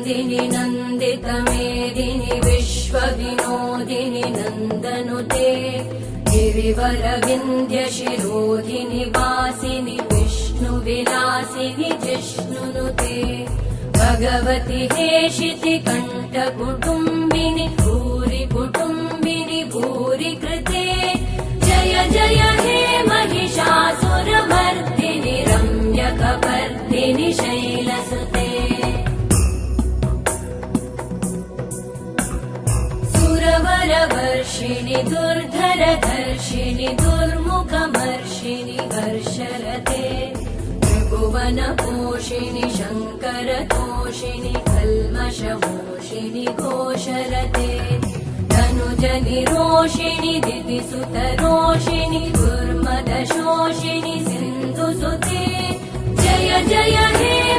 मेदिनि नन्दितमेदिनि विश्वविनोदिनि नन्दनुते गिरिवरविन्ध्यशिरोधिनि वासिनि विष्णुविलासिनि जिष्णुनुते भगवति हेशिति कण्ठकुटुम्बिनि भूरि कुटुम्बिनि भूरि कृते जय जय हे महिषासुरमर्दिनि रम्यकपर्दिनि शैलसुते सुरवरवर्षिणि दुर्धरधर्षिणि दुर्मुखमर्षिणि हर्षरते त्रिभुवनपोषिणि शङ्करतोषिणि कल्मषमोषिणि घोषरते धनुजनिरोषिणि दितिसुतरोषिणि दुर्मदशोषिणि सिन्धुसुते जय जय हे